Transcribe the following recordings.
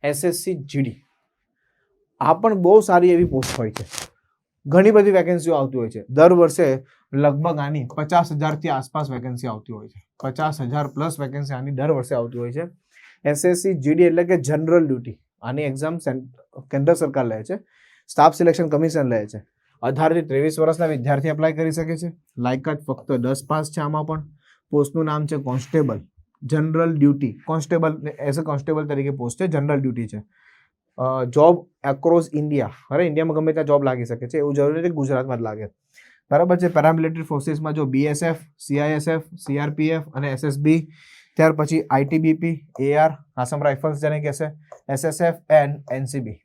SSC GD આ પણ બહુ સારી એવી પોસ્ટ હોય છે, ઘણી બધી વેકેન્સીઓ આવતી હોય છે દર વર્ષે, લગભગ આની 50,000 થી આસપાસ વેકેન્સી આવતી હોય છે, 50,000 પ્લસ વેકેન્સી આની દર વર્ષે આવતી હોય છે. SSC GD એટલે કે જનરલ ડ્યુટી, આની એક્ઝામ કેન્દ્ર સરકાર લે છે, સ્ટાફ સિલેક્શન કમિશન લે છે. 18 થી 23 વર્ષના વિદ્યાર્થી એપ્લાય કરી શકે છે. લાયકાત ફક્ત 10 પાસ છે. આમાં પણ પોસ્ટનું નામ છે constable general duty, constable as a constable તરીકે પોસ્ટ છે, જનરલ ડ્યુટી છે. જોબ એક્રોસ ઇન્ડિયા, અરે ઇન્ડિયામાં ગમે ત્યાં જોબ લાગી શકે છે, એવું જરૂરી નથી ગુજરાતમાં જ લાગે, બરાબર છે. પેરામિલિટરી ફોર્સિસમાં જો BSF, CISF, CRPF અને SSB, ત્યાર પછી ITBP, AR, આસામ રાઇફલ્સ જેને કહેશે, SSF એન્ડ NCB,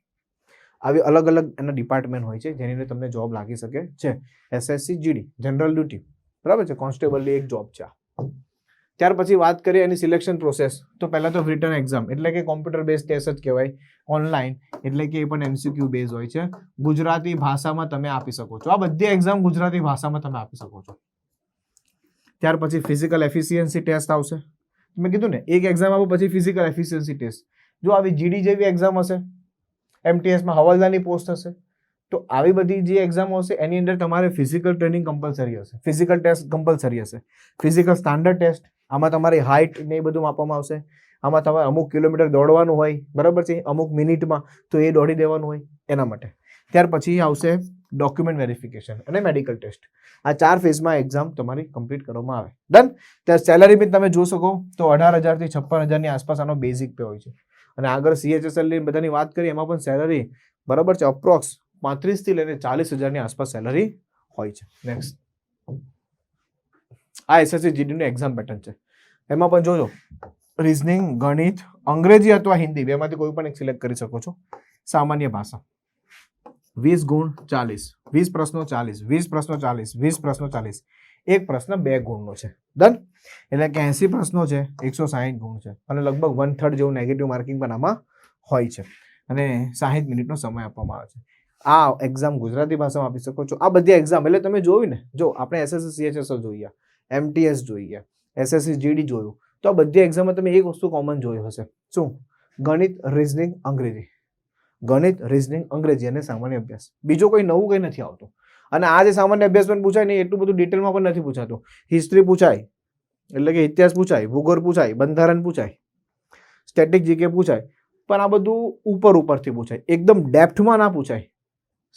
આવી અલગ અલગ એના ડિપાર્ટમેન્ટ હોય છે જેની અંદર તમને જોબ લાગી શકે છે. SSC GD જનરલ ડ્યુટી, બરાબર છે, કોન્સ્ટેબલની એક જોબ છે. ત્યાર પછી વાત કરીએ એની સિલેક્શન પ્રોસેસ, તો પહેલા તો રિટન એક્ઝામ એટલે કે કોમ્પ્યુટર બેઝ ટેસ્ટ જ કહેવાય, ઓનલાઈન એટલે કે એ પણ MCQ બેઝ હોય છે, ગુજરાતી ભાષામાં તમે આપી શકો છો. આ બધી એક્ઝામ ગુજરાતી ભાષામાં તમે આપી શકો છો. ત્યાર પછી ફિઝિકલ એફિશિયન્સી ટેસ્ટ આવશે, મેં કીધું ને એક એક્ઝામ આપો પછી ફિઝિકલ એફિશિયન્સી ટેસ્ટ. જો આવી GD જેવી એક્ઝામ હશે, MTSમાં હવાલદારની પોસ્ટ હશે, તો આવી બધી જે એક્ઝામો હશે એની અંદર તમારે ફિઝિકલ ટ્રેનિંગ કમ્પલસરી હશે, ફિઝિકલ ટેસ્ટ કમ્પલસરી હશે, ફિઝિકલ સ્ટાન્ડર્ડ ટેસ્ટ, આમાં તમારી હાઇટ ને એ બધું માપવામાં આવશે, આમાં તમારે અમુક કિલોમીટર દોડવાનું હોય, બરાબર છે, અમુક મિનિટમાં, તો એ દોડી દેવાનું હોય એના માટે. ત્યાર પછી આવશે ડોક્યુમેન્ટ વેરિફિકેશન અને મેડિકલ ટેસ્ટ. આ 4 ફેઝમાં એક્ઝામ તમારી કમ્પ્લીટ કરવામાં આવે. ડન. ત્યાં સેલરી બી તમે જોઈ શકો તો 18,000 થી 56,000 ની આસપાસ આનો બેઝિક પે હોય છે. અને આગળ CHSL ની બધાની વાત કરીએ એમાં પણ સેલરી, બરાબર છે, અપ્રોક્સ 35 થી લઈને 40,000 ની આસપાસ સેલરી હોય છે. નેક્સ્ટ, આ SSC GD નું એક્ઝામ પેટર્ન છે. એમાં પણ જોજો રીઝનિંગ, ગણિત, અંગ્રેજી અથવા હિન્દી બેમાંથી કોઈ પણ એક સિલેક્ટ કરી શકો છો. સામાન્ય ભાષા 20 ગુણ 40, 20 પ્રશ્નો 40, 20 પ્રશ્નો 40, 20 પ્રશ્નો 40, એક પ્રશ્ન 2 ગુણનો છે. ડન. એટલે કે 80 પ્રશ્નો છે, 160 ગુણ છે, અને લગભગ 1/3 જેવું નેગેટિવ માર્કિંગ પણ આમાં હોય છે, અને 60 મિનિટનો સમય આપવામાં આવે છે. આ એક્ઝામ ગુજરાતી ભાષામાં આપી શકો છો. આ બધી એક્ઝામ એટલે તમે જોયું ને, જો આપણે SSC CHSL જોઈએ, MTS જોઈએ, SSC GD જોયું, તો આ બધી એક્ઝામમાં તમે એક વસ્તુ કોમન જોયું હશે, શું? ગણિત, રીઝનિંગ, અંગ્રેજી, ગણિત, રીઝનિંગ, અંગ્રેજી અને સામાન્ય અભ્યાસ. બીજો કોઈ નવું કંઈ નથી આવતું. અને આ જે સામાન્ય અભ્યાસ પણ પૂછાય ને એટલું બધું ડિટેલમાં પણ નથી પૂછાતું. હિસ્ટ્રી પૂછાય એટલે કે ઇતિહાસ પૂછાય, ભૂગોળ પૂછાય, બંધારણ પૂછાય, સ્ટેટિક GK પૂછાય, પણ આ બધું ઉપરથી પૂછાય, એકદમ ડેપ્થમાં ના પૂછાય.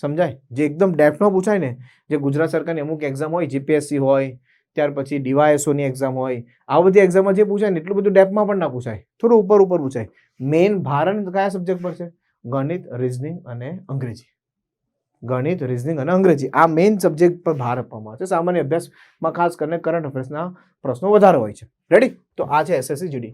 સમજાય? જે એકદમ ડેપ્થમાં પૂછાય ને, જે ગુજરાત સરકારની અમુક એક્ઝામ હોય, GPSC હોય, ત્યાર પછી DYSO ની એક્ઝામ હોય, આ બધી એક્ઝામમાં જે પૂછાય ને એટલું બધું ડેપ્થમાં પણ ના પૂછાય, થોડું ઉપર પૂછાય. મેઇન ભારણ કયા સબ્જેક્ટ પર છે? ગણિત, રીઝનિંગ અને અંગ્રેજી. ગણિત, રીઝનિંગ અને અંગ્રેજી, આ મેઇન સબ્જેક્ટ પર ભાર આપવામાં આવે છે. સામાન્ય અભ્યાસમાં ખાસ કરીને કરંટ અફેર્સના પ્રશ્નો વધારે હોય છે. રેડી? તો આ છે SSC GD.